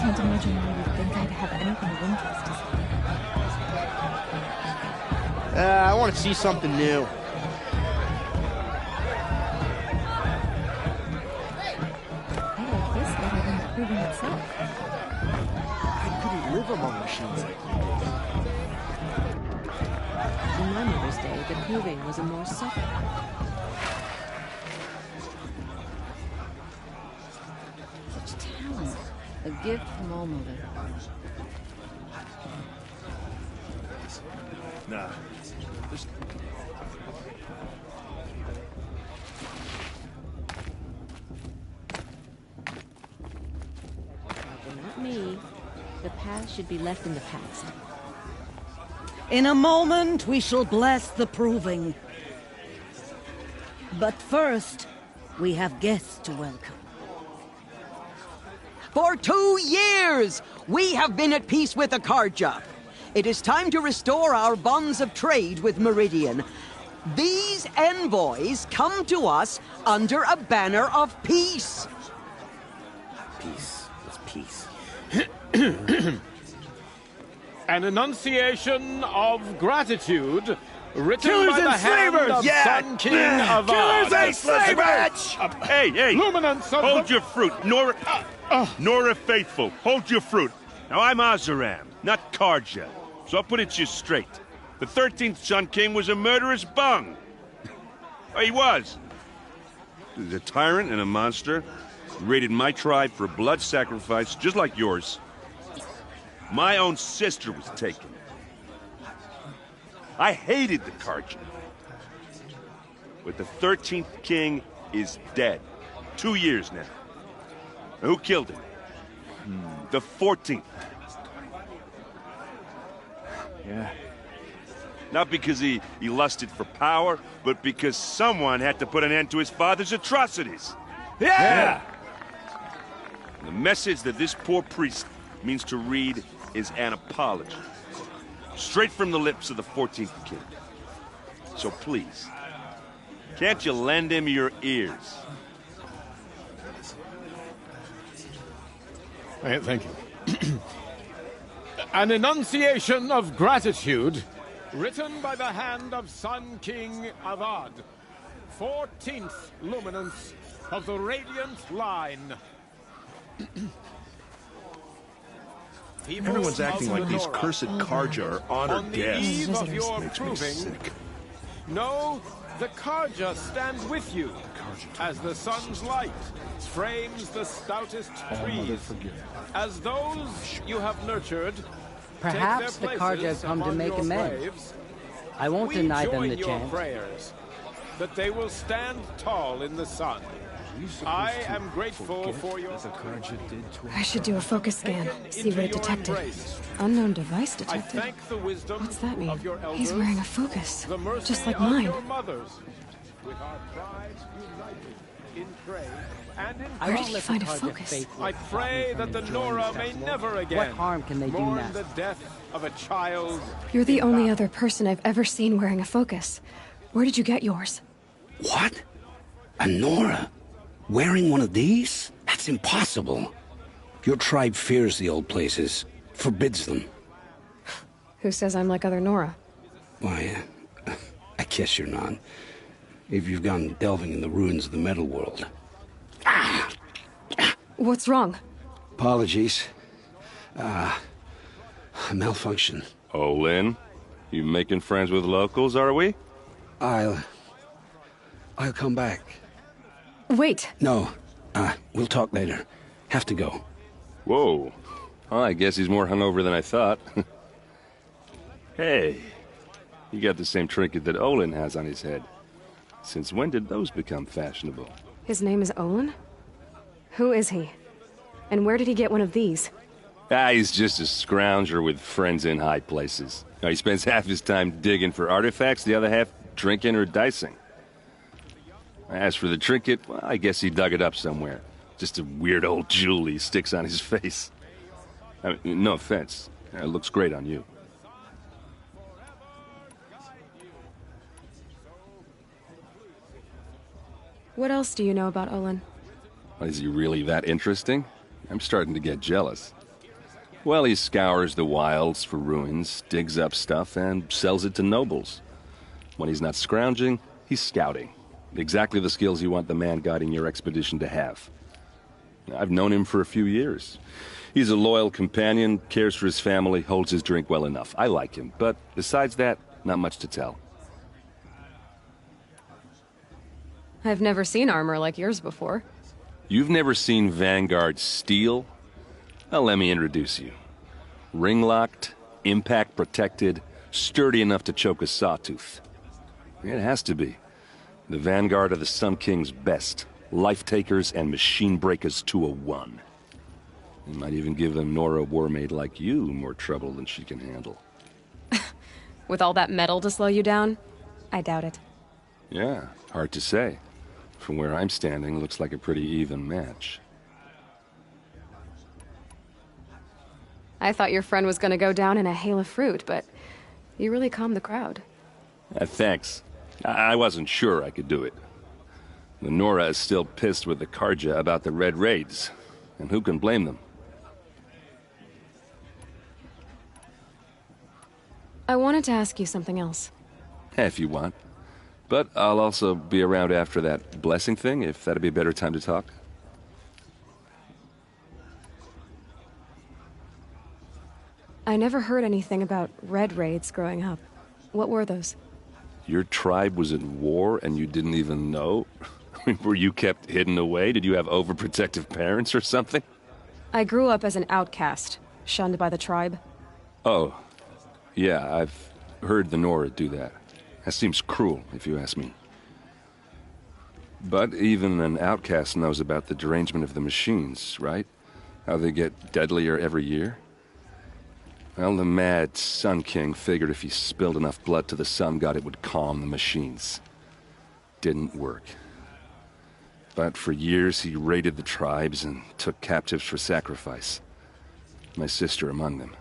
can't imagine why you'd think I'd have anything of interest to say. I want to see something new. I like this better than the proving itself. I couldn't live among machines like you did. In my mother's day, the proving was a more subtle. Such talent. A gift from all mother. Nah. Just... Not me. The past should be left in the past. In a moment, we shall bless the proving. But first, we have guests to welcome. For 2 years, we have been at peace with Akarja. It is time to restore our bonds of trade with Meridian. These envoys come to us under a banner of peace. Peace. It's peace. An enunciation of gratitude written Killers by the and hand slavers! of Sun King Avad. Killers and slavers! Hey! Luminance of Hold the... your fruit, Nora Faithful. Hold your fruit. Now, I'm Oseram, not Karja, so I'll put it to you straight. The 13th Sun King was a murderous bung. He was. He's a tyrant and a monster. He raided my tribe for a blood sacrifice, just like yours. My own sister was taken. I hated the Karja. But the 13th king is dead. 2 years now. Now, who killed him? The 14th. Yeah. Not because he lusted for power, but because someone had to put an end to his father's atrocities. Yeah! The message that this poor priest means to read is an apology. Straight from the lips of the 14th king. So please, can't you lend him your ears? Thank you. An enunciation of gratitude written by the hand of Sun King Avad, 14th luminance of the Radiant Line. Everyone's acting like these cursed Karja are honored guests. eve of your Makes me proving, sick. no, the Karja stand with you, as the sun's light frames the stoutest trees, as those you have nurtured. Perhaps the take their Karja places come to among make your amends. graves. I won't We deny them join the your chance. prayers that they will stand tall in the sun. I am grateful for your... I should do a focus scan, see what it detected. Unknown device I detected. thank the wisdom What's that mean? of your elders, He's wearing a focus, the mercy just like of mine. your mothers, with our tribes united in praise and in I Where won't did he let the find a Karja focus? faithful I stop pray me from that the enjoying Nora the may festival. never again What harm can they do mourn now? the death of a child. You're the in only battle. other person I've ever seen wearing a focus. Where did you get yours? What? A Nora? Wearing one of these? That's impossible. Your tribe fears the old places, forbids them. Who says I'm like other Nora? Why, I guess you're not. If you've gone delving in the ruins of the metal world. What's wrong? Apologies. A malfunction. Oh, Lynn, you making friends with locals, are we? I'll come back. Wait! No, we'll talk later. Have to go. Whoa. Well, I guess he's more hungover than I thought. Hey, you got the same trinket that Olin has on his head. Since when did those become fashionable? His name is Olin? Who is he? And where did he get one of these? He's just a scrounger with friends in high places. Now, he spends half his time digging for artifacts, the other half drinking or dicing. As for the trinket, well, I guess he dug it up somewhere. Just a weird old jewel he sticks on his face. I mean, no offense. It looks great on you. What else do you know about Olin? Is he really that interesting? I'm starting to get jealous. Well, he scours the wilds for ruins, digs up stuff, and sells it to nobles. When he's not scrounging, he's scouting. Exactly the skills you want the man guiding your expedition to have. I've known him for a few years. He's a loyal companion, cares for his family, holds his drink well enough. I like him, but besides that, not much to tell. I've never seen armor like yours before. You've never seen Vanguard steel? Well, let me introduce you. Ring-locked, impact-protected, sturdy enough to choke a sawtooth. It has to be. The Vanguard are the Sun King's best. Life-takers and machine-breakers to a one. It might even give a Nora Warmaid like you more trouble than she can handle. With all that metal to slow you down? I doubt it. Yeah, hard to say. From where I'm standing, looks like a pretty even match. I thought your friend was gonna go down in a hail of fruit, but you really calmed the crowd. Thanks. I wasn't sure I could do it. The Nora is still pissed with the Carja about the Red Raids, and who can blame them? I wanted to ask you something else. If you want. But I'll also be around after that blessing thing, if that'd be a better time to talk. I never heard anything about Red Raids growing up. What were those? Your tribe was at war and you didn't even know? Were you kept hidden away? Did you have overprotective parents or something? I grew up as an outcast, shunned by the tribe. Oh, yeah, I've heard the Nora do that. That seems cruel, if you ask me. But even an outcast knows about the derangement of the machines, right? How they get deadlier every year? Well, the mad Sun King figured if he spilled enough blood to the Sun God, it would calm the machines. Didn't work. But for years, he raided the tribes and took captives for sacrifice. My sister among them.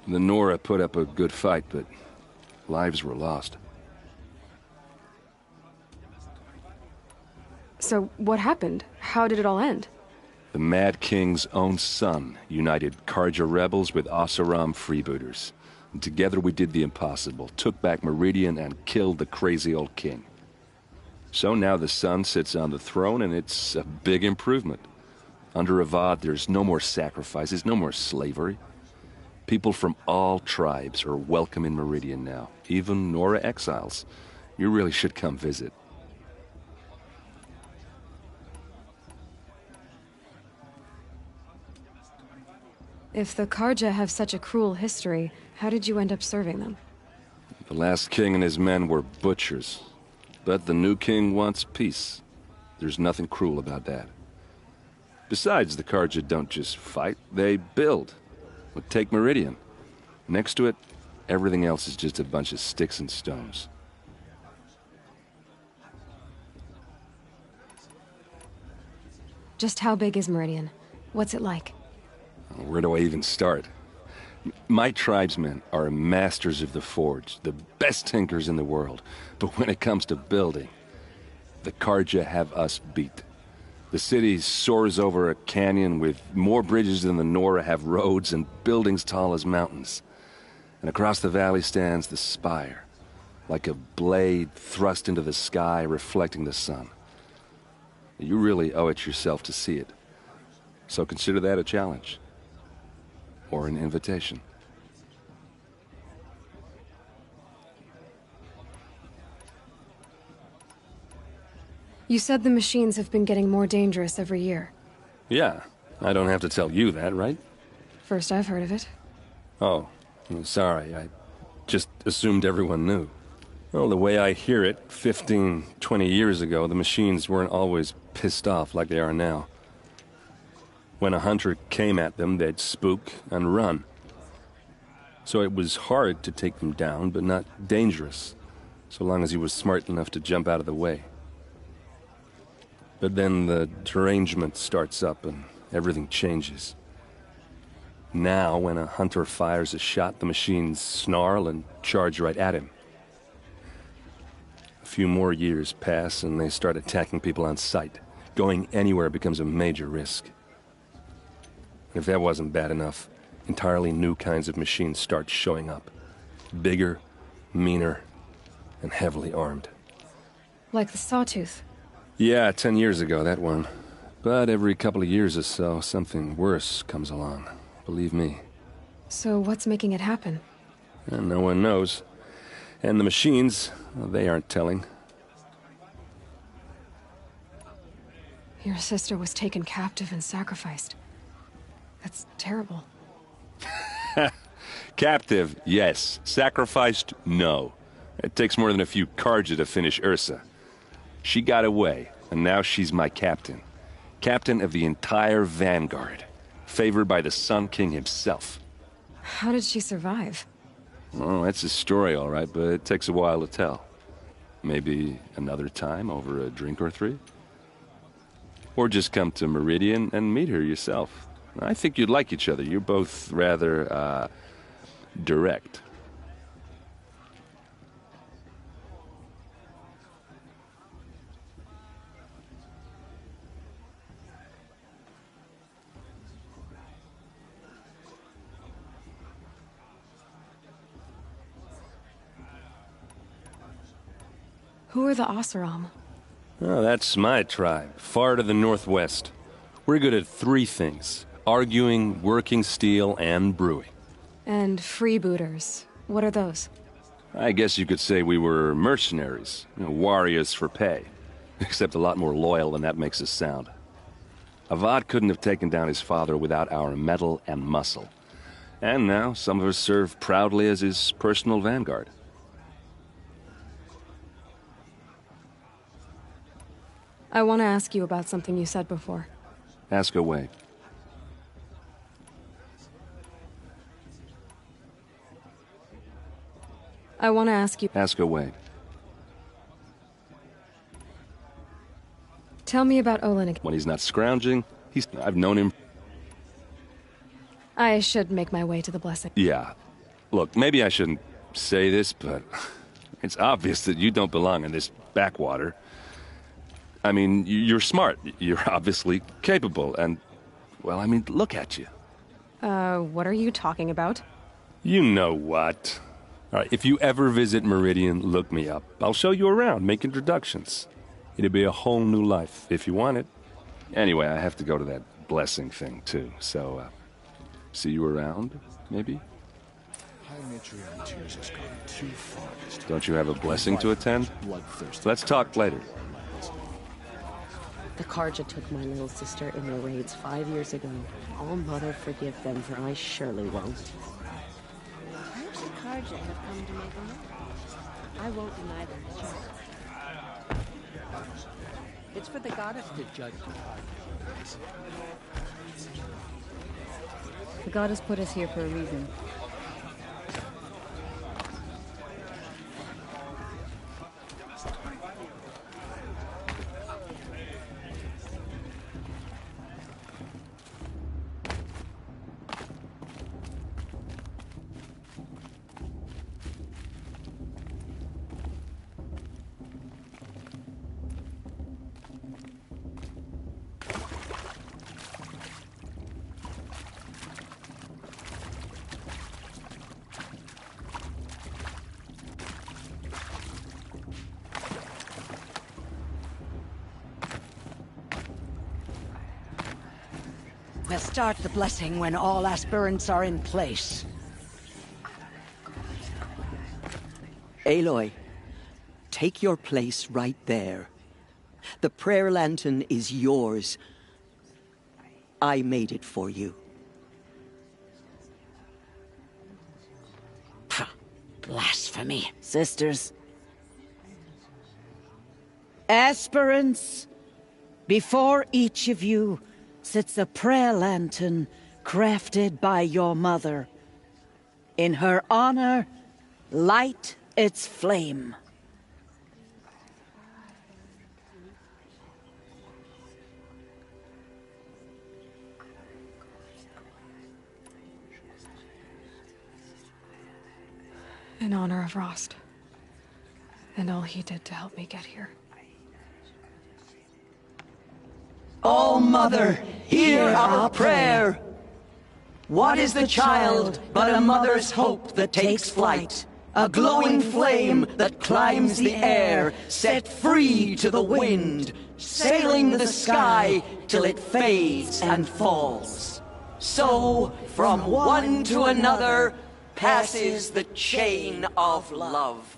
The Nora put up a good fight, but lives were lost. So what happened? How did it all end? The Mad King's own son united Carja rebels with Oseram freebooters. And together we did the impossible, took back Meridian and killed the crazy old king. So now the Sun sits on the throne and it's a big improvement. Under Avad, there's no more sacrifices, no more slavery. People from all tribes are welcome in Meridian now, even Nora exiles. You really should come visit. If the Carja have such a cruel history, how did you end up serving them? The last king and his men were butchers. But the new king wants peace. There's nothing cruel about that. Besides, the Carja don't just fight, they build. But take Meridian. Next to it, everything else is just a bunch of sticks and stones. Just how big is Meridian? What's it like? Where do I even start? My tribesmen are masters of the forge, the best tinkers in the world. But when it comes to building, the Carja have us beat. The city soars over a canyon with more bridges than the Nora have roads and buildings tall as mountains. And across the valley stands the spire, like a blade thrust into the sky reflecting the sun. You really owe it yourself to see it. So consider that a challenge. Or an invitation. You said the machines have been getting more dangerous every year. Yeah, I don't have to tell you that, right? First I've heard of it. Oh, I'm sorry, I just assumed everyone knew. Well, the way I hear it, 15, 20 years ago, the machines weren't always pissed off like they are now. When a hunter came at them, they'd spook and run. So it was hard to take them down, but not dangerous, so long as he was smart enough to jump out of the way. But then the derangement starts up and everything changes. Now, when a hunter fires a shot, the machines snarl and charge right at him. A few more years pass and they start attacking people on sight. Going anywhere becomes a major risk. If that wasn't bad enough, entirely new kinds of machines start showing up. Bigger, meaner, and heavily armed. Like the Sawtooth. Yeah, 10 years ago, that one. But every couple of years or so, something worse comes along. Believe me. So what's making it happen? And no one knows. And the machines, well, they aren't telling. Your sister was taken captive and sacrificed. That's terrible. Captive, yes. Sacrificed, no. It takes more than a few Carja to finish Ursa. She got away, and now she's my captain. Captain of the entire Vanguard. Favored by the Sun King himself. How did she survive? Oh, that's a story, all right, but it takes a while to tell. Maybe another time over a drink or three? Or just come to Meridian and meet her yourself. I think you'd like each other. You're both rather, direct. Who are the Oseram? Oh, that's my tribe, far to the northwest. We're good at three things: arguing, working steel, and brewing. And freebooters. What are those? I guess you could say we were mercenaries, warriors for pay. Except a lot more loyal than that makes us sound. Avad couldn't have taken down his father without our metal and muscle. And now some of us serve proudly as his personal vanguard. I want to ask you about something you said before. Ask away. I want to ask you... Ask away. Tell me about Olin again. When he's not scrounging, I've known him... I should make my way to the blessing. Yeah. Look, maybe I shouldn't say this, but it's obvious that you don't belong in this backwater. I mean, you're smart. You're obviously capable, and... well, I mean, look at you. What are you talking about? You know what. All right, if you ever visit Meridian, look me up. I'll show you around, make introductions. It'll be a whole new life, if you want it. Anyway, I have to go to that blessing thing, too, so, see you around, maybe? High matriarch tears has gone too far. Don't you have a blessing to attend? Let's talk later. The Carja took my little sister in their raids 5 years ago. All Mother forgive them, for I surely won't. Perhaps the Carja have come to make amends. I won't deny them the charge. It's for the goddess to judge. The goddess put us here for a reason. We'll start the blessing when all aspirants are in place. Aloy, take your place right there. The prayer lantern is yours. I made it for you. Blasphemy. Sisters. Aspirants, before each of you sits a prayer lantern crafted by your mother. In her honor, light its flame. In honor of Rost. And all he did to help me get here. Oh, Mother, hear our prayer! What is the child but a mother's hope that takes flight? A glowing flame that climbs the air, set free to the wind, sailing the sky till it fades and falls. So, from one to another, passes the chain of love.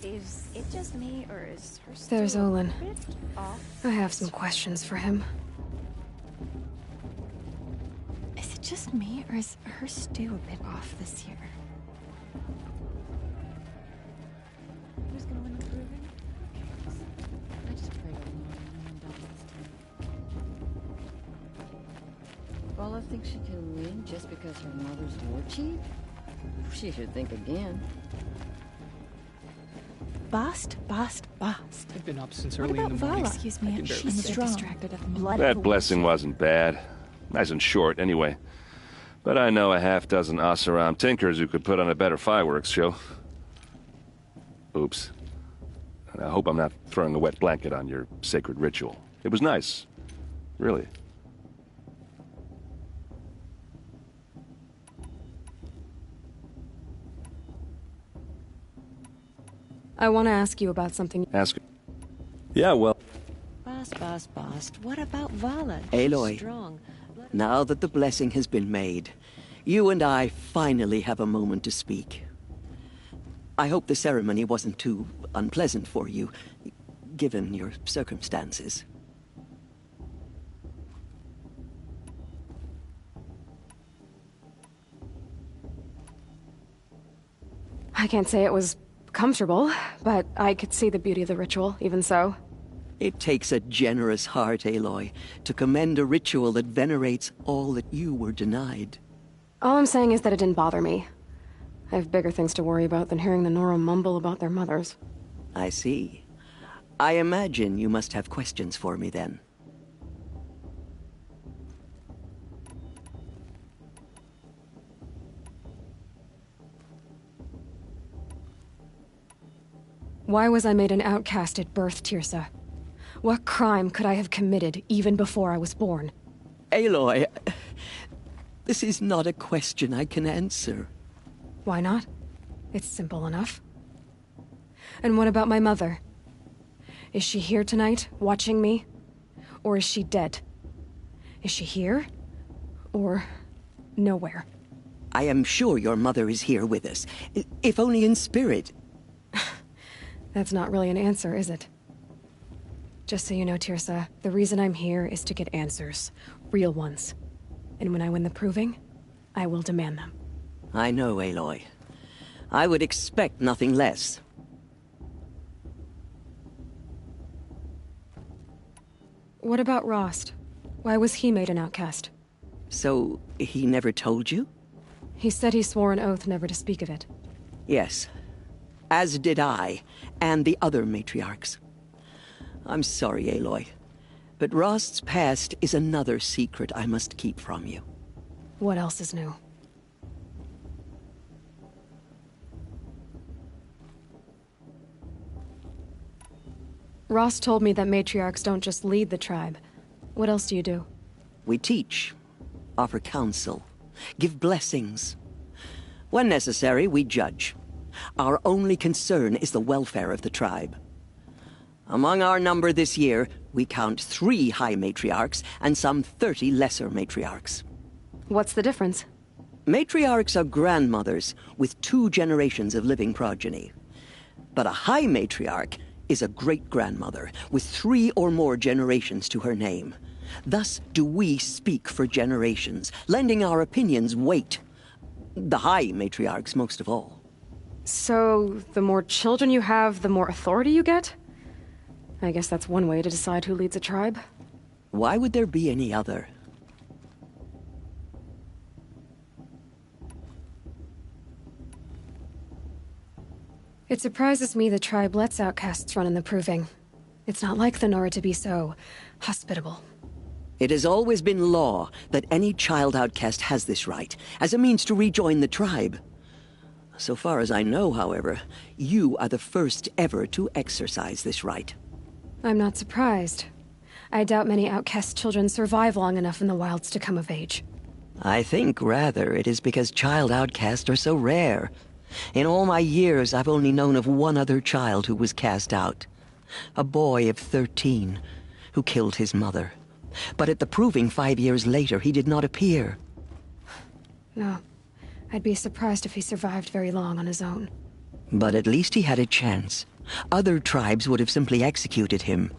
Is it just me, or is her stew There's Olin. a bit off? I have some questions for him. Is it just me, or is her stew a bit off this year? Who's gonna win the proving? I just prayed Vala thinks she can win just because her mother's war chief? She should think again. Bast. I've been up since What early in about the morning. Vala? Excuse me, I can barely she's think. strong. Distracted at the blood. That blessing wasn't bad. Nice and short, anyway. But I know a half-dozen Oseram tinkers who could put on a better fireworks show. Oops. And I hope I'm not throwing a wet blanket on your sacred ritual. It was nice. Really. I want to ask you about something. Ask. Yeah, well. Bast. What about Vala? Aloy, Strong. now that the blessing has been made, you and I finally have a moment to speak. I hope the ceremony wasn't too unpleasant for you, given your circumstances. I can't say it was comfortable, but I could see the beauty of the ritual, even so. It takes a generous heart, Aloy, to commend a ritual that venerates all that you were denied. All I'm saying is that it didn't bother me. I have bigger things to worry about than hearing the Nora mumble about their mothers. I see. I imagine you must have questions for me then. Why was I made an outcast at birth, Tirsa? What crime could I have committed even before I was born? Aloy, this is not a question I can answer. Why not? It's simple enough. And what about my mother? Is she here tonight, watching me? Or is she dead? Is she here? Or nowhere? I am sure your mother is here with us, if only in spirit. That's not really an answer, is it? Just so you know, Tirsa, the reason I'm here is to get answers. Real ones. And when I win the proving, I will demand them. I know, Aloy. I would expect nothing less. What about Rost? Why was he made an outcast? So, he never told you? He said he swore an oath never to speak of it. Yes. As did I, and the other matriarchs. I'm sorry, Aloy, but Rost's past is another secret I must keep from you. What else is new? Rost told me that matriarchs don't just lead the tribe. What else do you do? We teach, offer counsel, give blessings. When necessary, we judge. Our only concern is the welfare of the tribe. Among our number this year, we count 3 high matriarchs and some 30 lesser matriarchs. What's the difference? Matriarchs are grandmothers with 2 generations of living progeny. But a high matriarch is a great-grandmother with 3 or more generations to her name. Thus do we speak for generations, lending our opinions weight. The high matriarchs most of all. So, the more children you have, the more authority you get? I guess that's one way to decide who leads a tribe. Why would there be any other? It surprises me the tribe lets outcasts run in the proving. It's not like the Nora to be so hospitable. It has always been law that any child outcast has this right, as a means to rejoin the tribe. So far as I know, however, you are the first ever to exercise this right. I'm not surprised. I doubt many outcast children survive long enough in the wilds to come of age. I think, rather, it is because child outcasts are so rare. In all my years, I've only known of one other child who was cast out. A boy of 13, who killed his mother. But at the proving 5 years later, he did not appear. No. I'd be surprised if he survived very long on his own. But at least he had a chance. Other tribes would have simply executed him.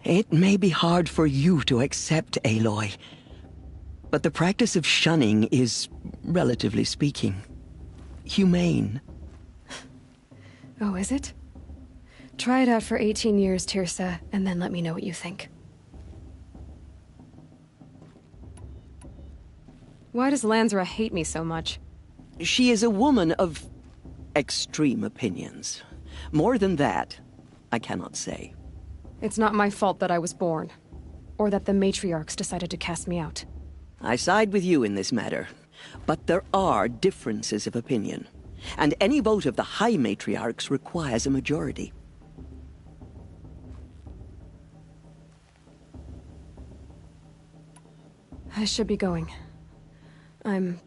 It may be hard for you to accept, Aloy, but the practice of shunning is, relatively speaking, humane. Oh, is it? Try it out for 18 years, Tirsa, and then let me know what you think. Why does Lansra hate me so much? She is a woman of extreme opinions. More than that, I cannot say. It's not my fault that I was born, or that the matriarchs decided to cast me out. I side with you in this matter, but there are differences of opinion, and any vote of the High Matriarchs requires a majority. I should be going. I'm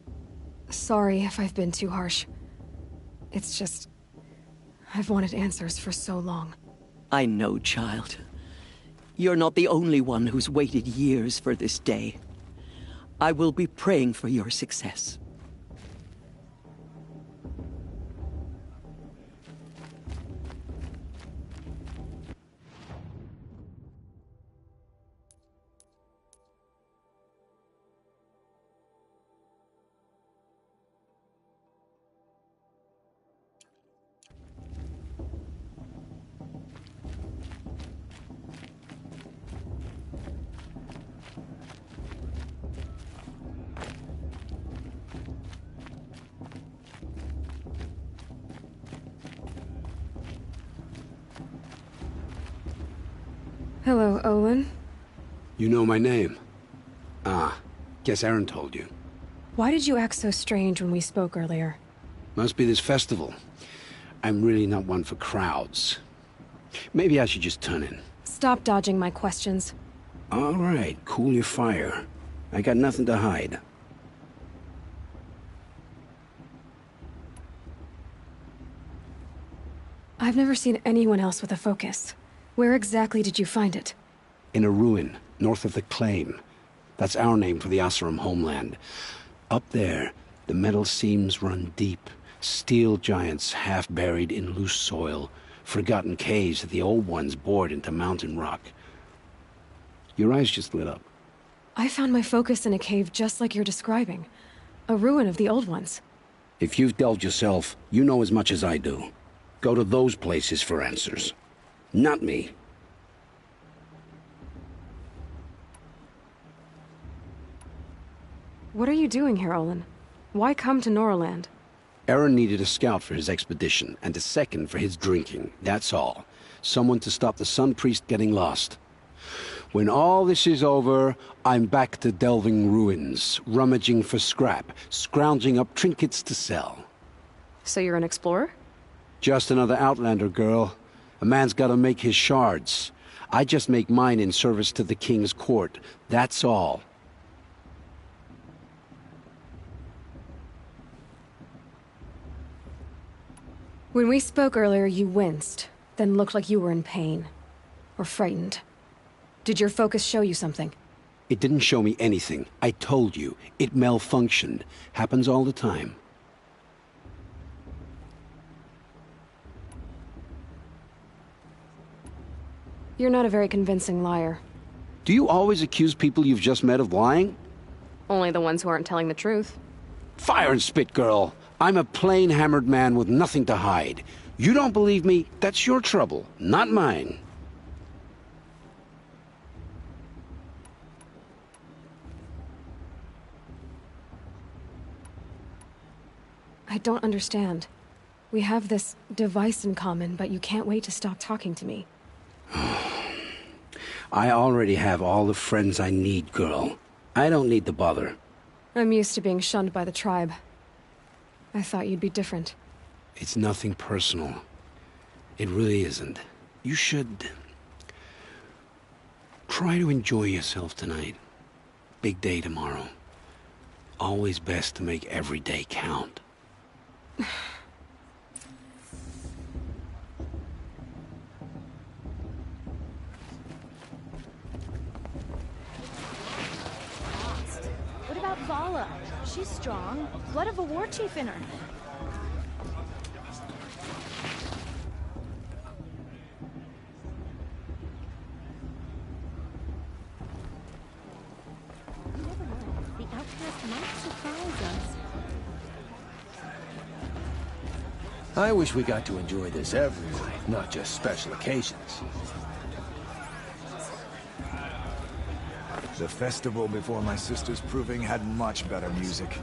sorry if I've been too harsh. It's just, I've wanted answers for so long. I know, child. You're not the only one who's waited years for this day. I will be praying for your success. Hello, Olin. You know my name? Ah, guess Aaron told you. Why did you act so strange when we spoke earlier? Must be this festival. I'm really not one for crowds. Maybe I should just turn in. Stop dodging my questions. All right, cool your fire. I got nothing to hide. I've never seen anyone else with a focus. Where exactly did you find it? In a ruin, north of the Claim. That's our name for the Oseram homeland. Up there, the metal seams run deep. Steel giants half buried in loose soil. Forgotten caves that the old ones bored into mountain rock. Your eyes just lit up. I found my focus in a cave just like you're describing. A ruin of the old ones. If you've delved yourself, you know as much as I do. Go to those places for answers. Not me. What are you doing here, Olin? Why come to Noraland? Aaron needed a scout for his expedition, and a second for his drinking. That's all. Someone to stop the Sun Priest getting lost. When all this is over, I'm back to delving ruins, rummaging for scrap, scrounging up trinkets to sell. So you're an explorer? Just another Outlander, girl. A man's gotta make his shards. I just make mine in service to the King's court. That's all. When we spoke earlier, you winced, then looked like you were in pain. Or frightened. Did your focus show you something? It didn't show me anything. I told you. It malfunctioned. Happens all the time. You're not a very convincing liar. Do you always accuse people you've just met of lying? Only the ones who aren't telling the truth. Fire and spit, girl. I'm a plain hammered man with nothing to hide. You don't believe me? That's your trouble, not mine. I don't understand. We have this device in common, but you can't wait to stop talking to me. I already have all the friends I need, girl. I don't need the bother. I'm used to being shunned by the tribe. I thought you'd be different. It's nothing personal. It really isn't. You should... try to enjoy yourself tonight. Big day tomorrow. Always best to make every day count. What about Vala? She's strong. Blood of a war chief in her. You never know. The outcast might surprise us. I wish we got to enjoy this every night, not just special occasions. The festival before my sister's proving had much better music.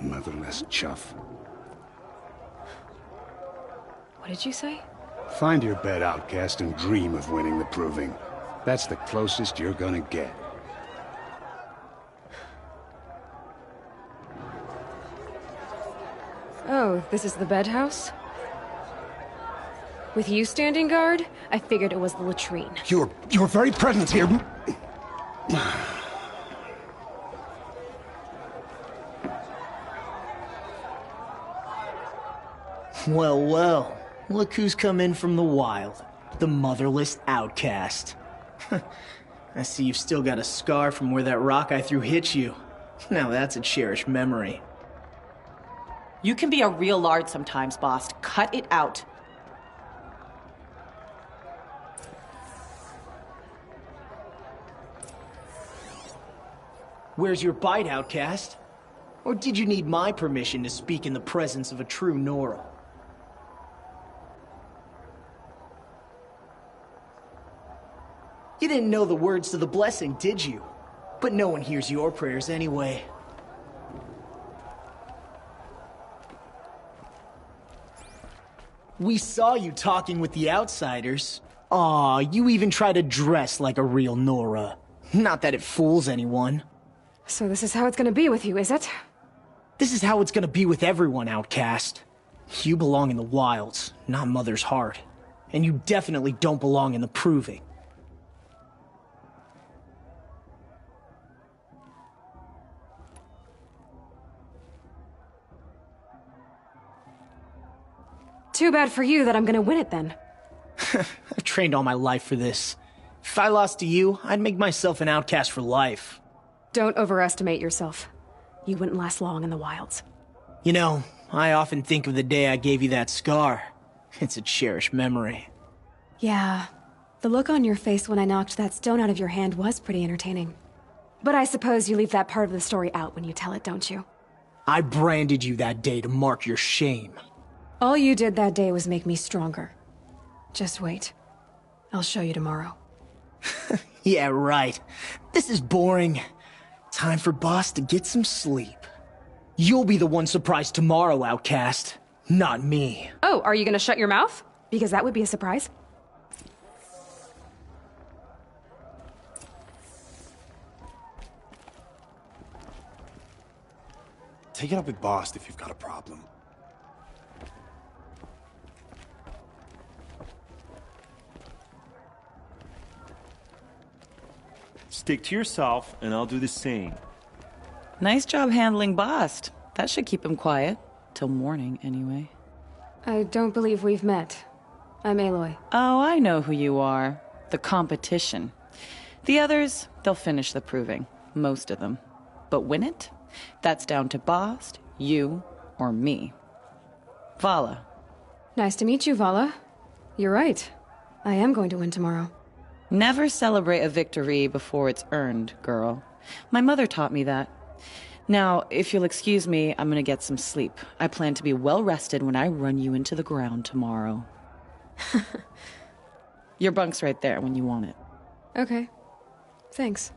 Motherless chuff. What did you say? Find your bed, outcast, and dream of winning the proving. That's the closest you're gonna get. Oh, this is the bed house? With you standing guard, I figured it was the latrine. Your very presence here... Well, well. Look who's come in from the wild. The motherless outcast. I see you've still got a scar from where that rock I threw hit you. Now that's a cherished memory. You can be a real lard sometimes, boss. Cut it out. Where's your bite, outcast? Or did you need my permission to speak in the presence of a true Nora? You didn't know the words to the blessing, did you? But no one hears your prayers anyway. We saw you talking with the outsiders. Aw, you even try to dress like a real Nora. Not that it fools anyone. So this is how it's gonna be with you, is it? This is how it's gonna be with everyone, outcast. You belong in the wilds, not Mother's heart. And you definitely don't belong in the proving. Too bad for you that I'm gonna win it then. I've trained all my life for this. If I lost to you, I'd make myself an outcast for life. Don't overestimate yourself. You wouldn't last long in the wilds. You know, I often think of the day I gave you that scar. It's a cherished memory. Yeah. The look on your face when I knocked that stone out of your hand was pretty entertaining. But I suppose you leave that part of the story out when you tell it, don't you? I branded you that day to mark your shame. All you did that day was make me stronger. Just wait. I'll show you tomorrow. Yeah, right. This is boring. Time for Boss to get some sleep. You'll be the one surprised tomorrow, outcast. Not me. Oh, are you gonna shut your mouth? Because that would be a surprise. Take it up with Boss if you've got a problem. Stick to yourself, and I'll do the same. Nice job handling Bast. That should keep him quiet. Till morning, anyway. I don't believe we've met. I'm Aloy. Oh, I know who you are. The competition. The others, they'll finish the proving. Most of them. But win it? That's down to Bast, you, or me. Vala. Nice to meet you, Vala. You're right. I am going to win tomorrow. Never celebrate a victory before it's earned, girl. My mother taught me that. Now, if you'll excuse me, I'm gonna get some sleep. I plan to be well rested when I run you into the ground tomorrow. Your bunk's right there when you want it. Okay. Thanks.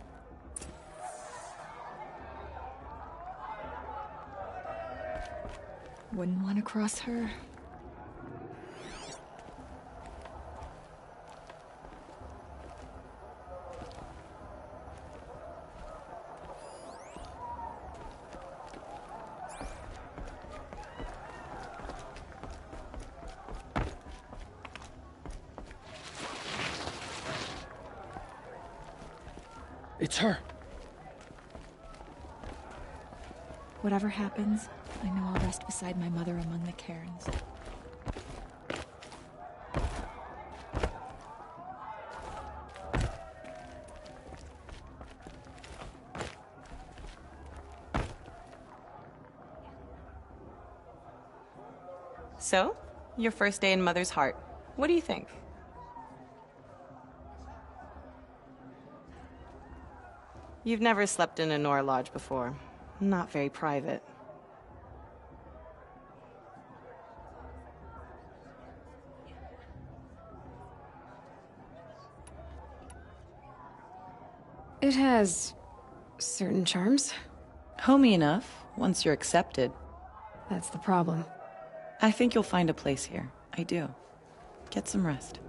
Wouldn't want to cross her. It's her. Whatever happens, I know I'll rest beside my mother among the cairns. So, your first day in Mother's Heart. What do you think? You've never slept in a Nora Lodge before. Not very private. It has certain charms. Homey enough, once you're accepted. That's the problem. I think you'll find a place here. I do. Get some rest.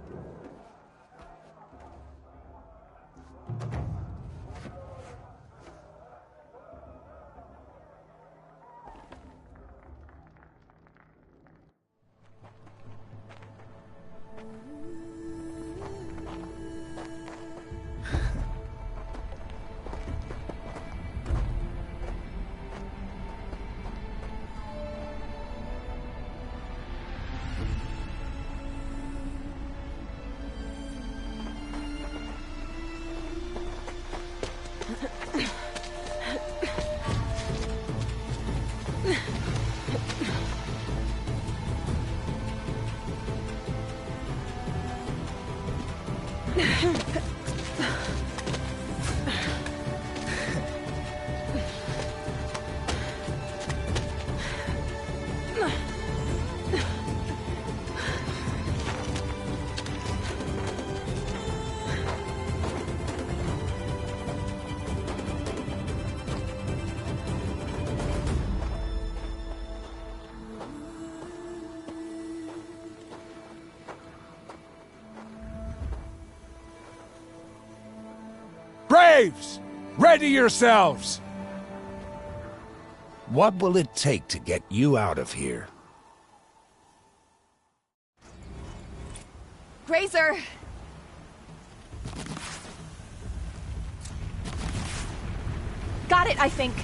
Braves! Ready yourselves! What will it take to get you out of here? Grazer! Got it, I think.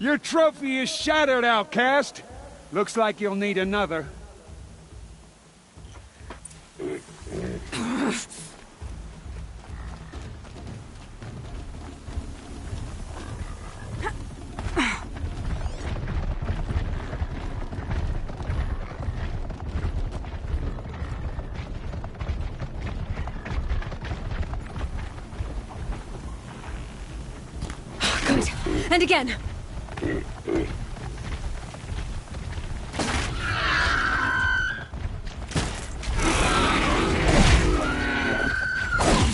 Your trophy is shattered, outcast. Looks like you'll need another. Good. And again.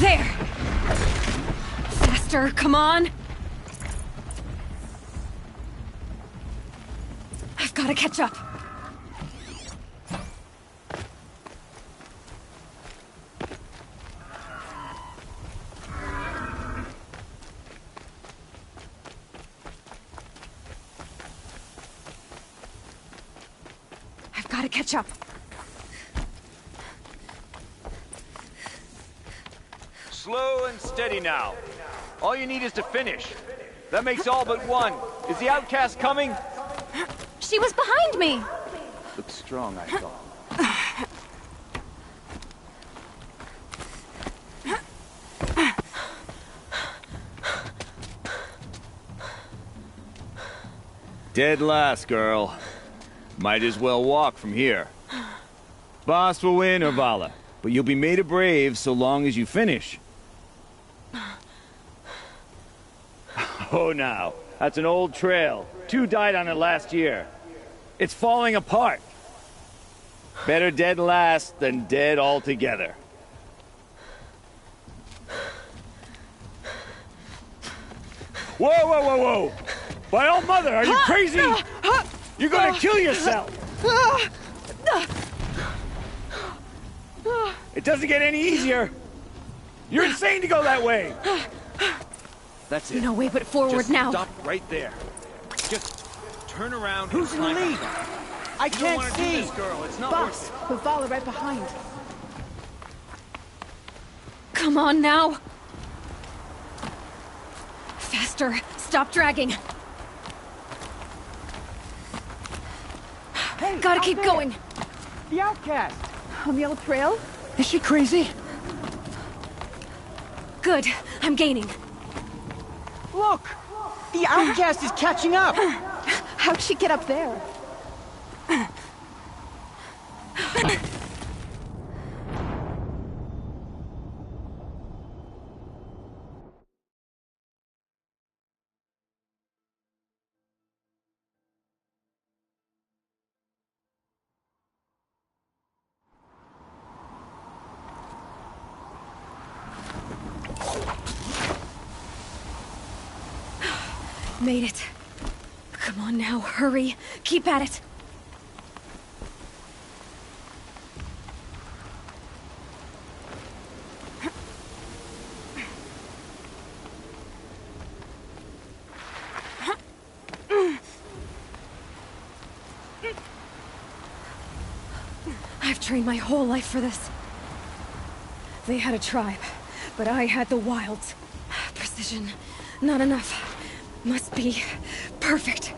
There! Faster, come on! I've got to catch up. I've got to catch up. Slow and steady now. All you need is to finish. That makes all but one. Is the outcast coming? She was behind me! Looks strong, I thought. Dead last, girl. Might as well walk from here. Boss will win, Urvala, but you'll be made a brave so long as you finish. Oh, now. That's an old trail. 2 died on it last year. It's falling apart. Better dead last than dead altogether. Whoa, whoa, whoa, whoa! By all mother, are you crazy? You're gonna kill yourself! It doesn't get any easier! You're insane to go that way! That's it. No way but forward. Just now. Stop right there. Just turn around. Who's in the lead? I can't see. This, girl. It's not Boss, we'll follow right behind. Come on now. Faster. Stop dragging. Hey, gotta keep going. The outcast. On the old trail? Is she crazy? Good. I'm gaining. Look! The outcast is catching up! How'd she get up there? Made it. Come on now, hurry. Keep at it. I've trained my whole life for this. They had a tribe, but I had the wilds. Precision, not enough. Must be perfect.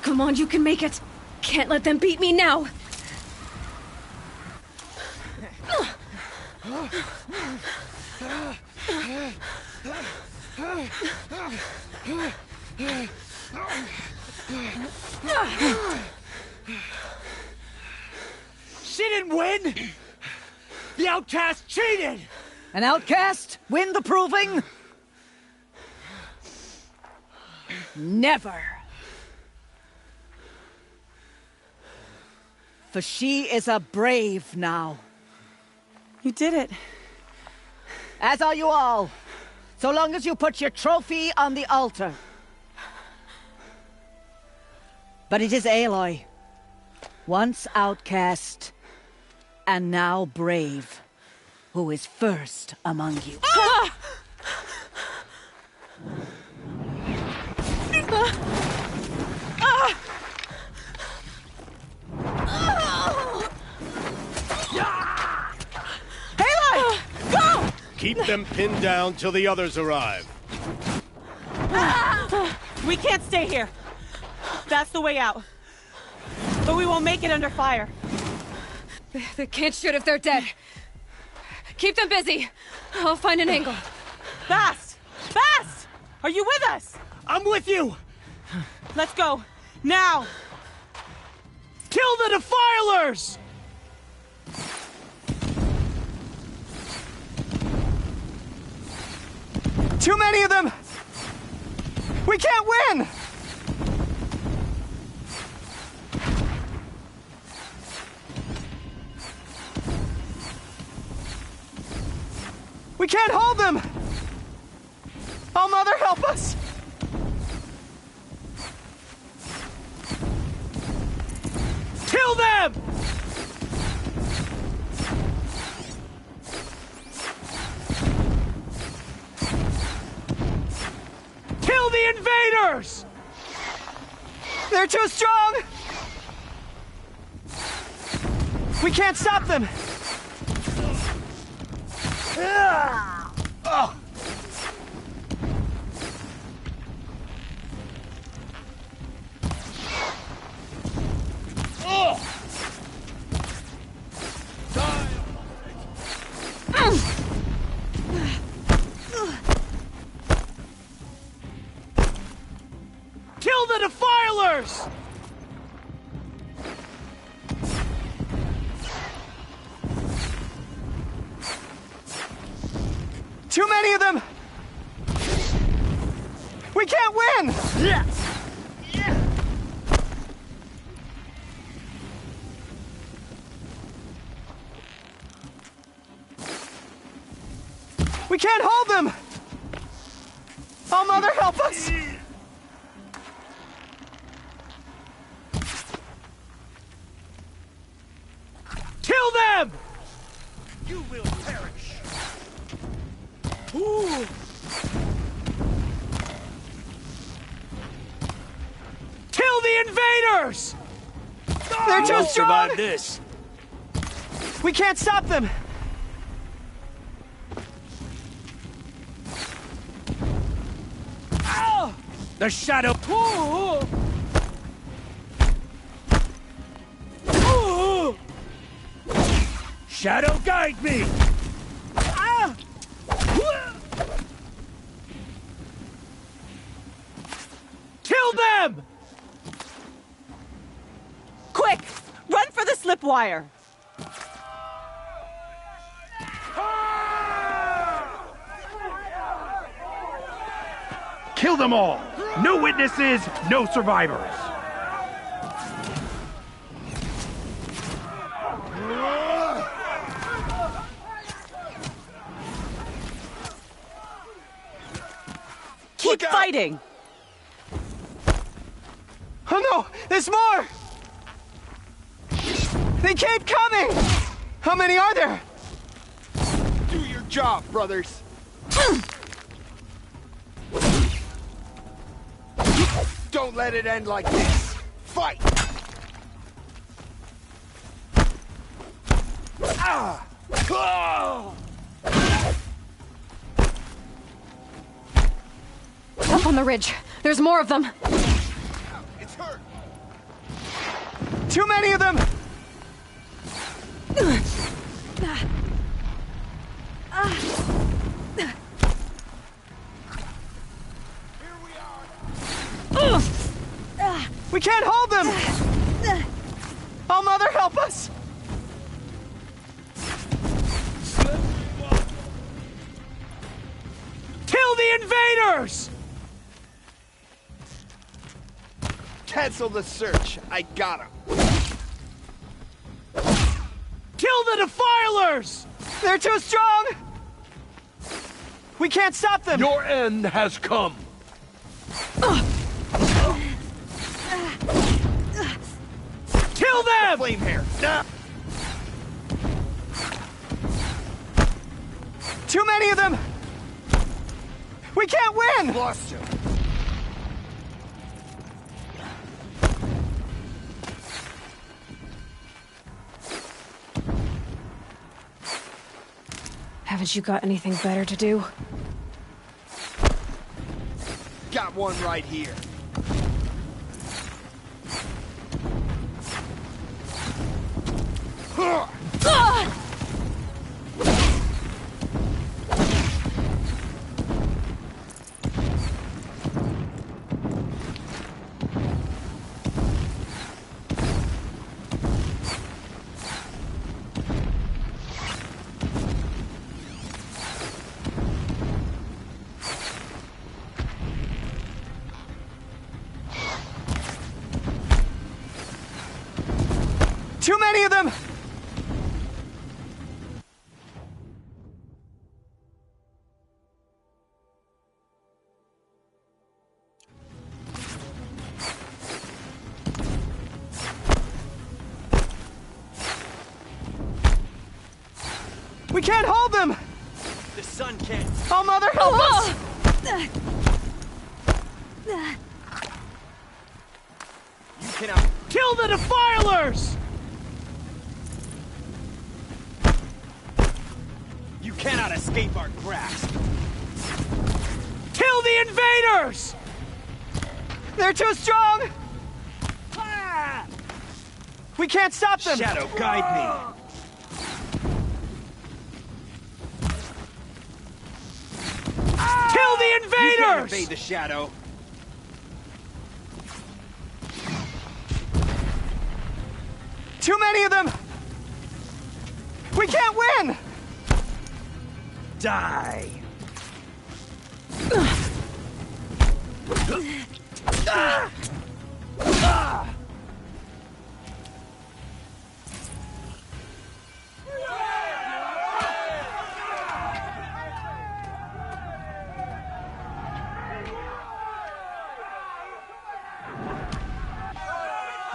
Come on, you can make it. Can't let them beat me now. She didn't win! The outcast cheated! An outcast? Win the proving? Never. For she is a brave now. You did it. As are you all. So long as you put your trophy on the altar. But it is Aloy. Once outcast, and now brave, who is first among you. Ah! Aloy! Go! Keep them pinned down till the others arrive. We can't stay here. That's the way out. But we won't make it under fire. They can't shoot if they're dead. Keep them busy. I'll find an angle. Fast! Fast! Are you with us? I'm with you! Let's go. Now! Kill the Defilers! Too many of them! We can't win! We can't hold them! Oh, Mother, help us! Kill them! Kill the invaders! They're too strong! We can't stop them! defilers! Too many of them! We can't win! Yes! We can't hold them! Oh, Mother, help us! Kill them! You will perish. Ooh. Kill the invaders! They're too We'll strong! survive this. We can't stop them! The shadow. Shadow, guide me. Kill them! Quick! Run for the slipwire! Kill them all! No witnesses, no survivors! Keep fighting! Oh no! There's more! They keep coming! How many are there? Do your job, brothers! Don't let it end like this! Fight! Ah! Up on the ridge. There's more of them. It's hurt! Too many of them! We can't hold them! Oh, Mother, help us! Kill the invaders! Cancel the search. I got him. Kill the defilers! They're too strong! We can't stop them! Your end has come! Kill them! Flame hair! Nah. Too many of them! We can't win! Lost you. Haven't you got anything better to do? Got one right here. Too many of them! We can't hold them! The sun can't. Oh, Mother, help us! You cannot. Kill the defilers! You cannot escape our grasp. Kill the invaders! They're too strong! We can't stop them! Shadow, guide me. Kill the invaders! You can't evade the shadow. Too many of them! We can't win! Die!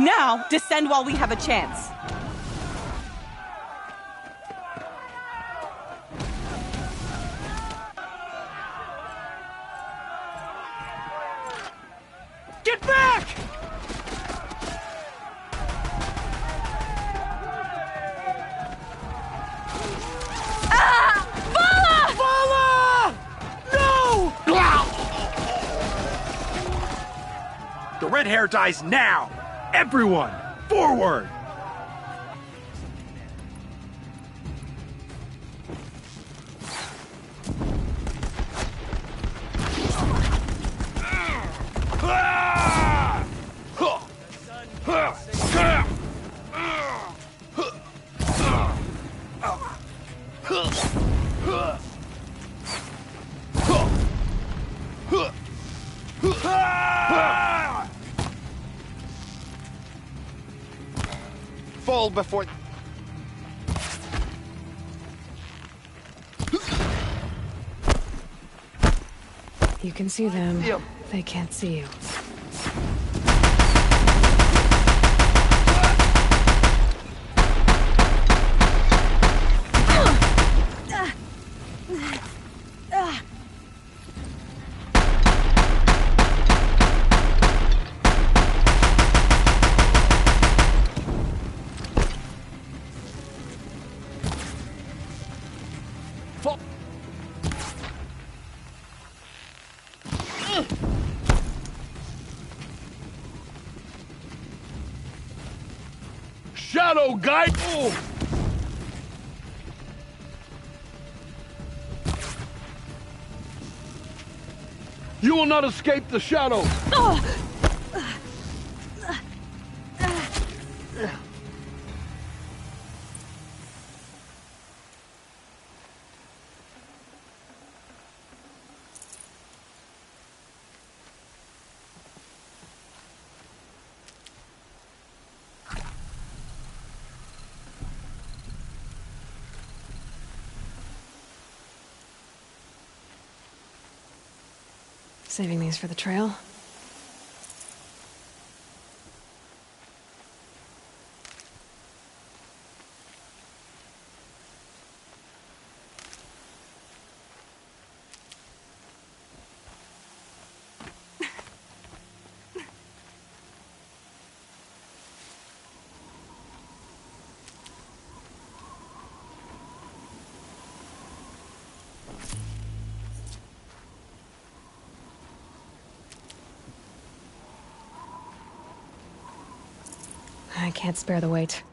Now, descend while we have a chance. Get back! Ah! Vala! No! The red hair dies now! Everyone, forward! Fall before... You can see them. They can't see you. Shadow guide! Oh. You will not escape the shadow! Saving these for the trail. I can't spare the weight.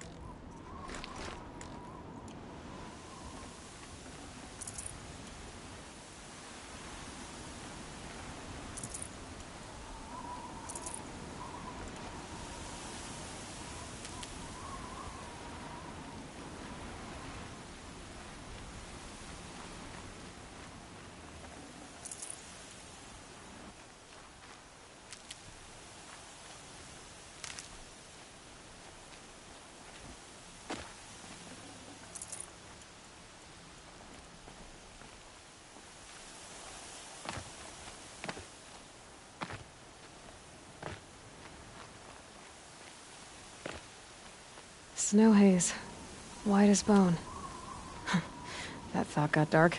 Snow haze. White as bone. That thought got dark.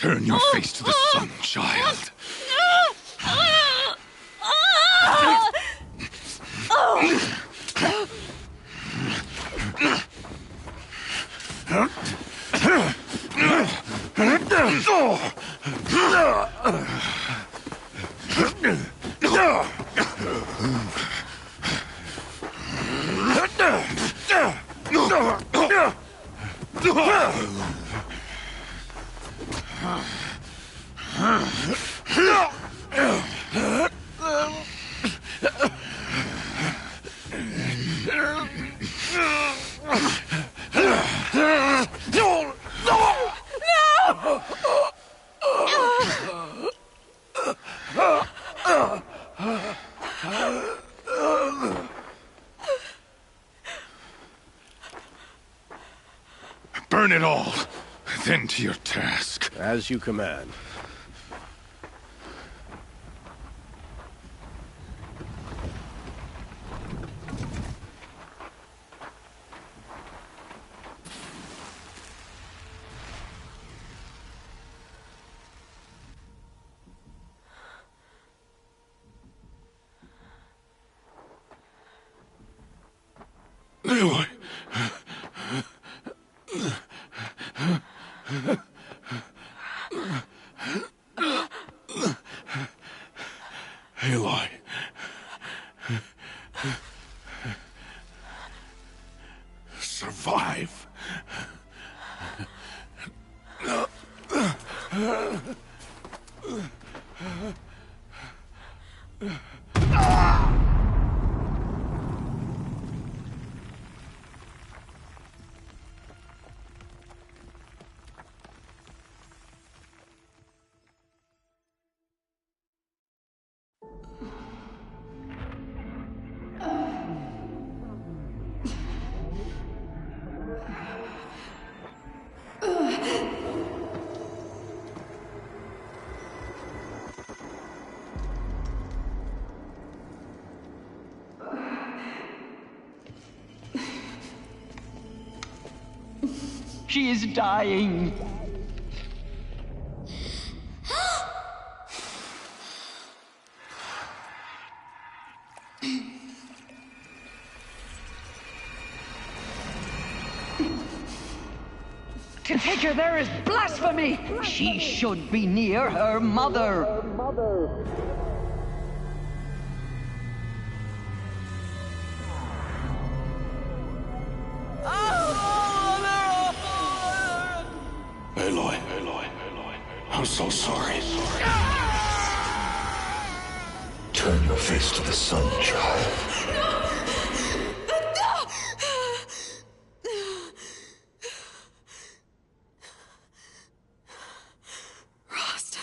Turn your face to the sun, child. Burn it all, then to your task. As you command. Aloy. Aloy. Survive. She is dying. To take her there is blasphemy! She should be near her mother. Aloy, I'm so sorry. Turn your face to the sun, child. Rost.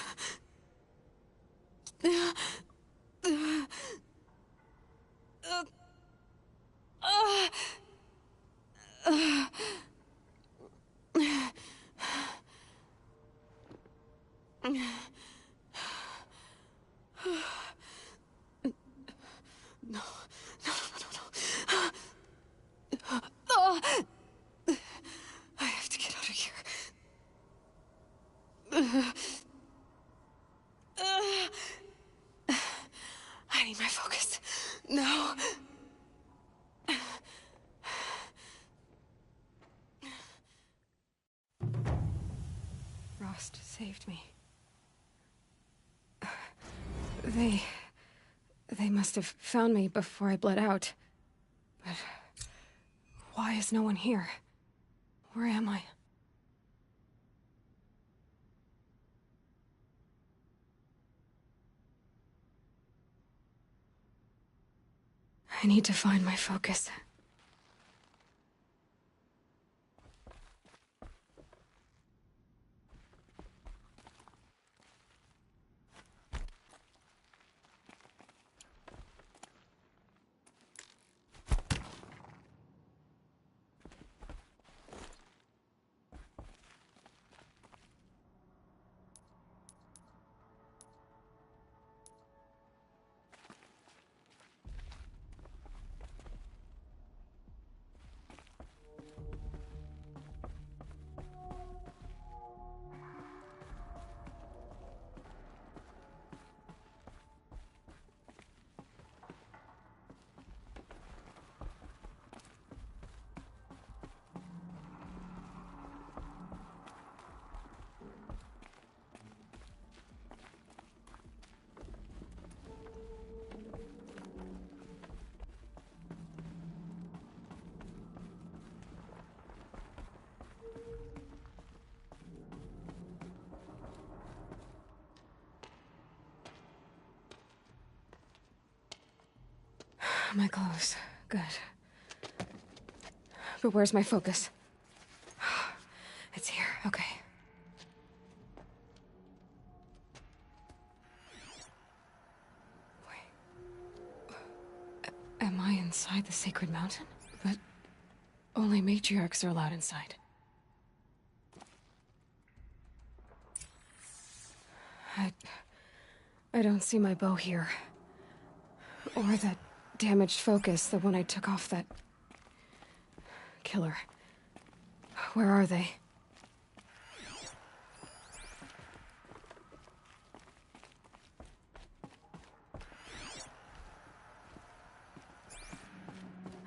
I have to get out of here. I need my focus. No. Rost saved me. They must have found me before I bled out. But why is no one here? Where am I? I need to find my focus. My clothes. Good. But where's my focus? It's here. Okay. Wait. Am I inside the Sacred Mountain? But only matriarchs are allowed inside. I don't see my bow here. Or that damaged focus, the one I took off that killer. Where are they?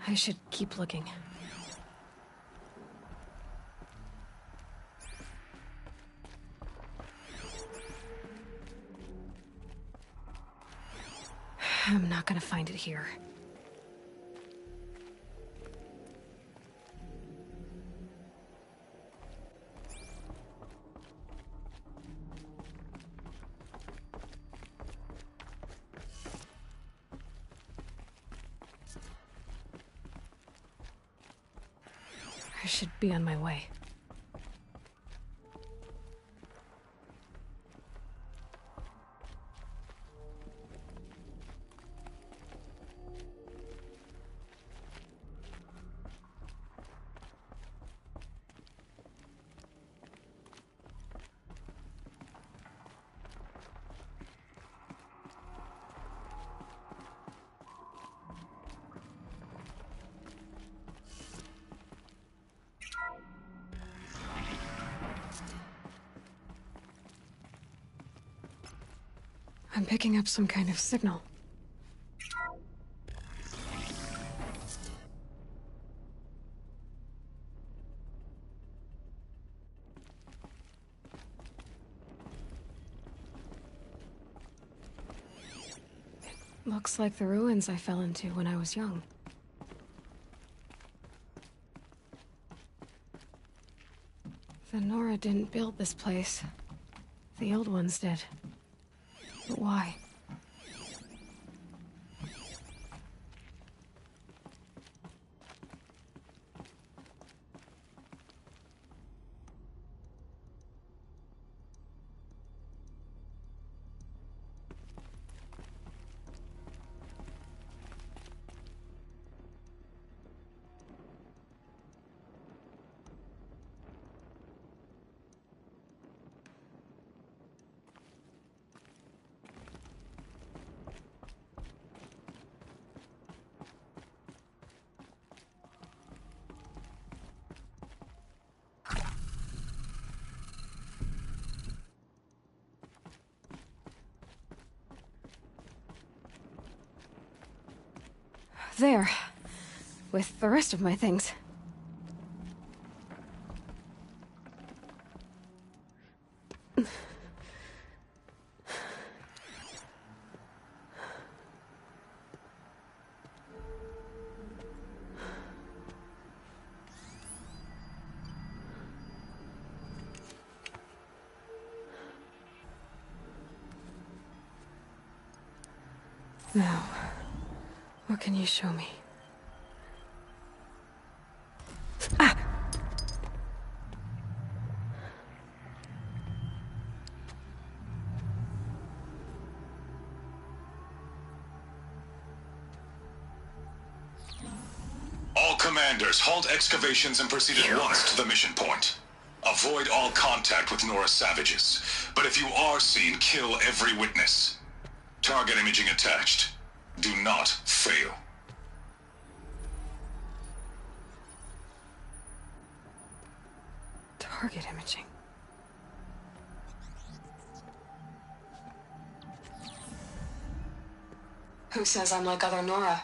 I should keep looking. I'm not gonna find it here. I should be on my way. I'm picking up some kind of signal. It looks like the ruins I fell into when I was young. The Nora didn't build this place. The old ones did. But why? There. With the rest of my things. Now, what can you show me? Ah! All commanders, halt excavations and proceed at once to the mission point. Avoid all contact with Nora savages. But if you are seen, kill every witness. Target imaging attached. Do not fail. Target imaging. Who says I'm like other Nora?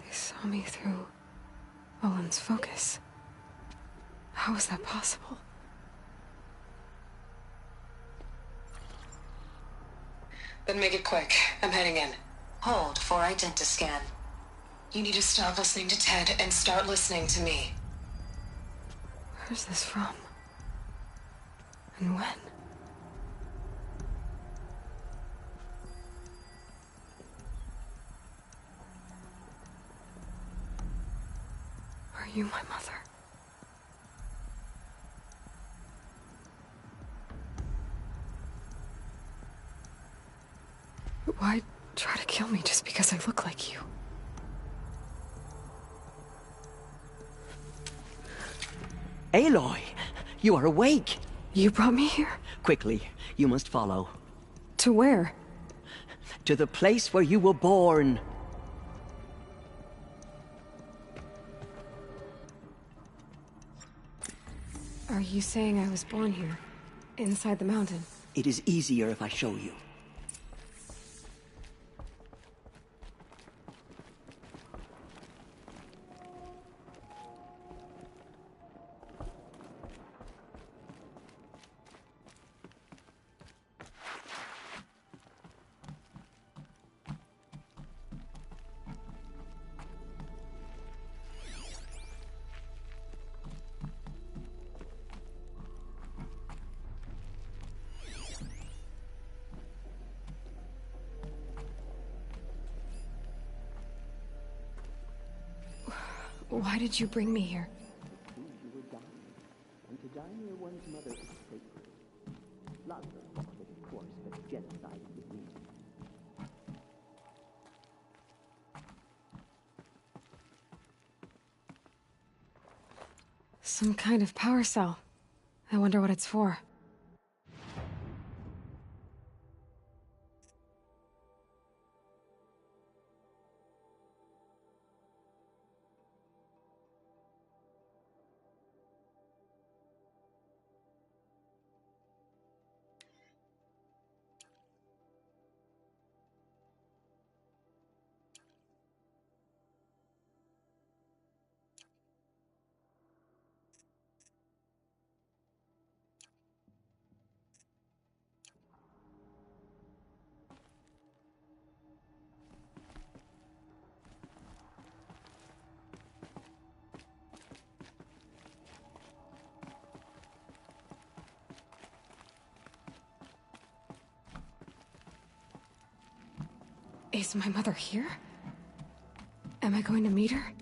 They saw me through Owen's focus. How is that possible? Then make it quick. I'm heading in. Hold for identiscan. You need to stop listening to Ted and start listening to me. Where's this from? And when? you my mother? Why try to kill me just because I look like you? Aloy, you are awake. You brought me here? Quickly, you must follow. To where? To the place where you were born. Are you saying I was born here? Inside the mountain? It is easier if I show you. Why did you bring me here? Some kind of power cell. I wonder what it's for. Is my mother here? Am I going to meet her?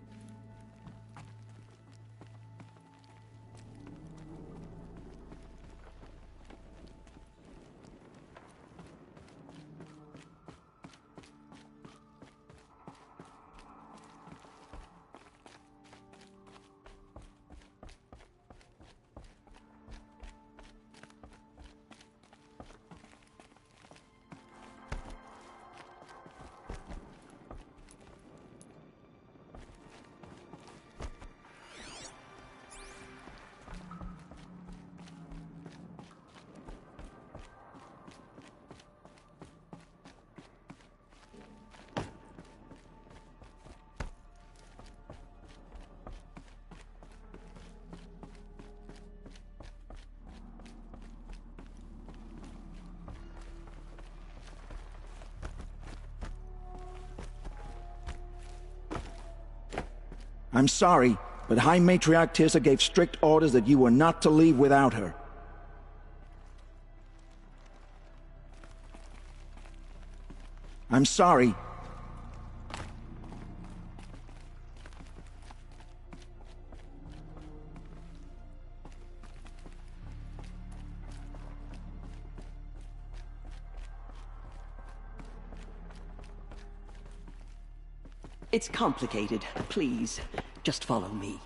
I'm sorry, but High Matriarch Teersa gave strict orders that you were not to leave without her. I'm sorry. It's complicated. Please, just follow me.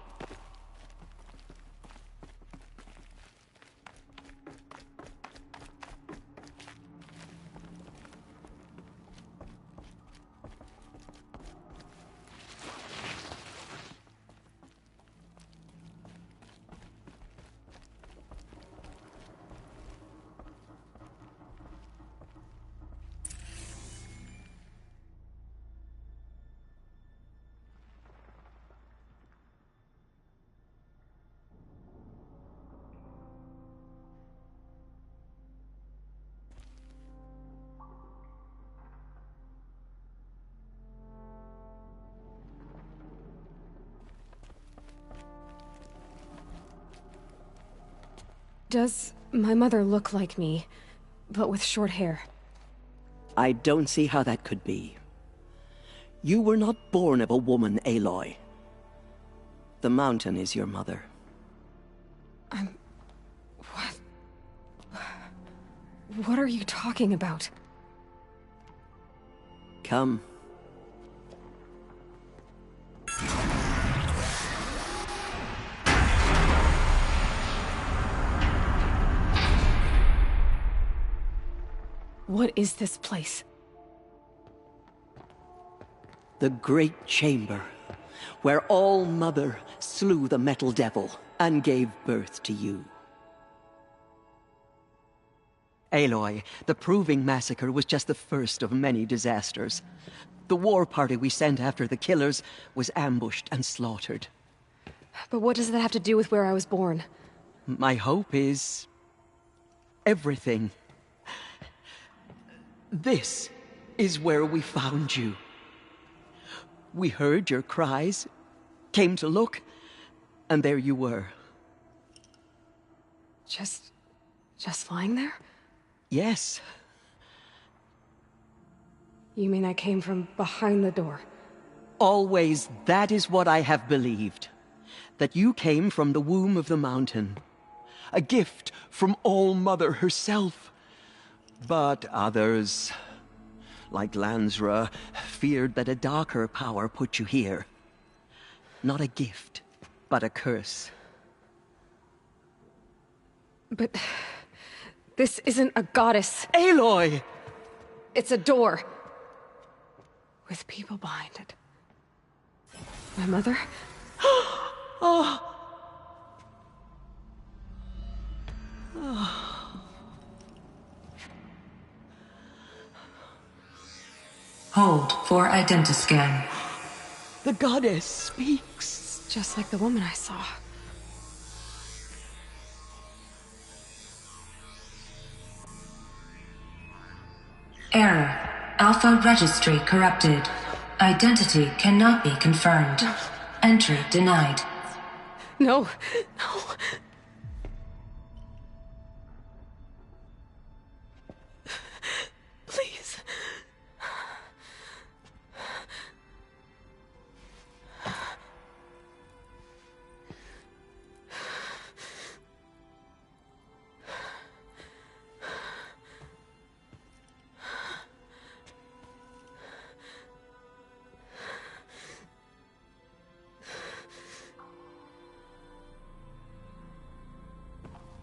Does my mother look like me, but with short hair? I don't see how that could be. You were not born of a woman, Aloy. The mountain is your mother. What are you talking about? Come. What is this place? The Great Chamber, where All-Mother slew the Metal Devil and gave birth to you. Aloy, the Proving Massacre was just the first of many disasters. The war party we sent after the killers was ambushed and slaughtered. But what does that have to do with where I was born? My hope is... everything. This is where we found you. We heard your cries, came to look, and there you were. Just lying there? Yes. You mean I came from behind the door? Always that is what I have believed. That you came from the womb of the mountain. A gift from All-Mother herself. But others, like Lansra, feared that a darker power put you here. Not a gift, but a curse. But... this isn't a goddess. Aloy! It's a door. With people behind it. My mother? Oh. Hold for identiscan. The goddess speaks. Just like the woman I saw. Error. Alpha registry corrupted. Identity cannot be confirmed. Entry denied. No. No. Please.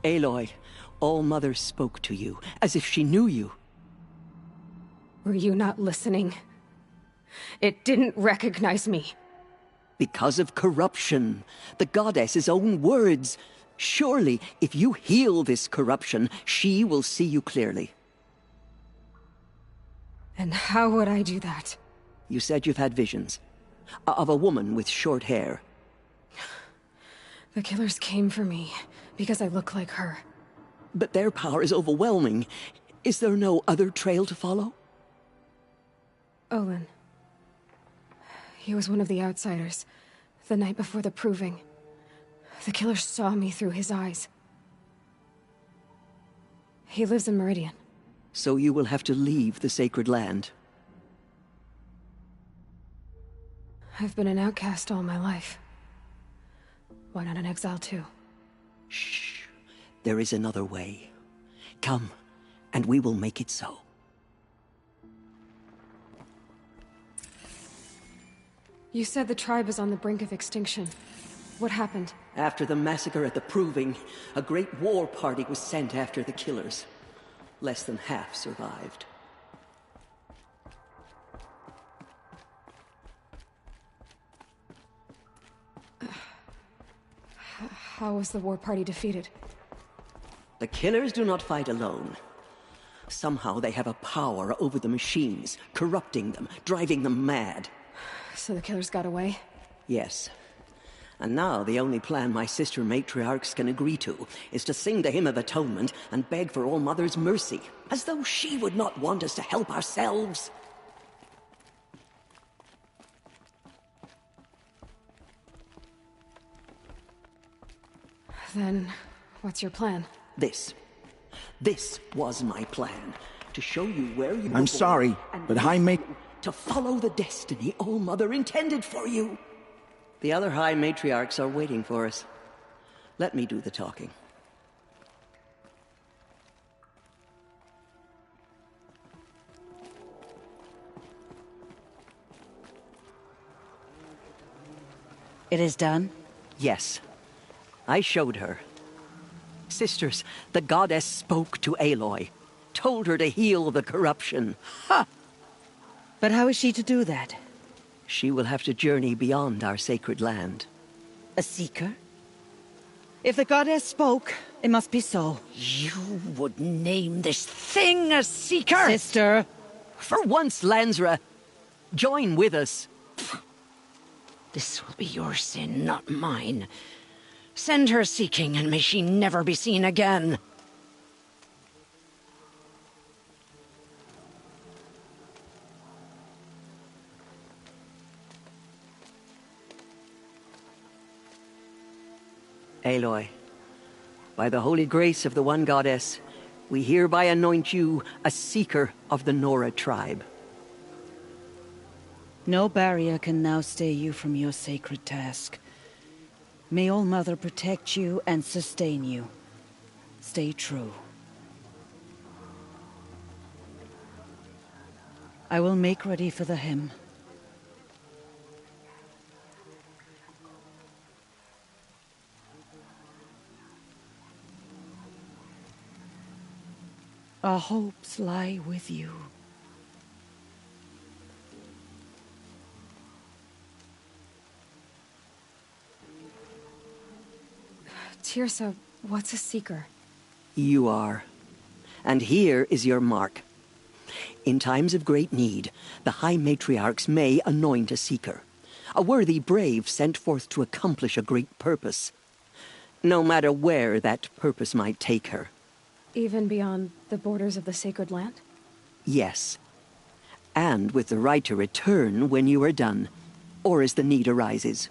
Aloy, All-Mother spoke to you, as if she knew you. Were you not listening? It didn't recognize me. Because of corruption. The goddess's own words. Surely, if you heal this corruption, she will see you clearly. And how would I do that? You said you've had visions. Of a woman with short hair. The killers came for me, because I look like her. But their power is overwhelming. Is there no other trail to follow? Olin. He was one of the outsiders, the night before the Proving. The killers saw me through his eyes. He lives in Meridian. So you will have to leave the sacred land. I've been an outcast all my life. Why not an exile too? Shh. There is another way. Come, and we will make it so. You said the tribe is on the brink of extinction. What happened? After the massacre at the Proving, a great war party was sent after the killers. Less than half survived. How was the war party defeated? The killers do not fight alone. Somehow they have a power over the machines, corrupting them, driving them mad. So the killers got away? Yes. And now the only plan my sister matriarchs can agree to is to sing the Hymn of Atonement and beg for All-Mother's mercy, as though she would not want us to help ourselves. Then, what's your plan? This was my plan. To show you where you were I'm sorry, but High Mate... To follow the destiny All-Mother intended for you. The other High Matriarchs are waiting for us. Let me do the talking. It is done? Yes. I showed her. Sisters, the goddess spoke to Aloy. Told her to heal the corruption. Ha! But how is she to do that? She will have to journey beyond our sacred land. A seeker? If the goddess spoke, it must be so. You would name this thing a seeker? Sister! For once, Lansra, join with us. This will be your sin, not mine. Send her seeking, and may she never be seen again. Aloy, by the holy grace of the One Goddess, we hereby anoint you a seeker of the Nora tribe. No barrier can now stay you from your sacred task. May All Mother protect you and sustain you. Stay true. I will make ready for the hymn. Our hopes lie with you. Teersa, what's a seeker? You are. And here is your mark. In times of great need, the High Matriarchs may anoint a seeker. A worthy brave sent forth to accomplish a great purpose. No matter where that purpose might take her. Even beyond the borders of the sacred land? Yes. And with the right to return when you are done, or as the need arises.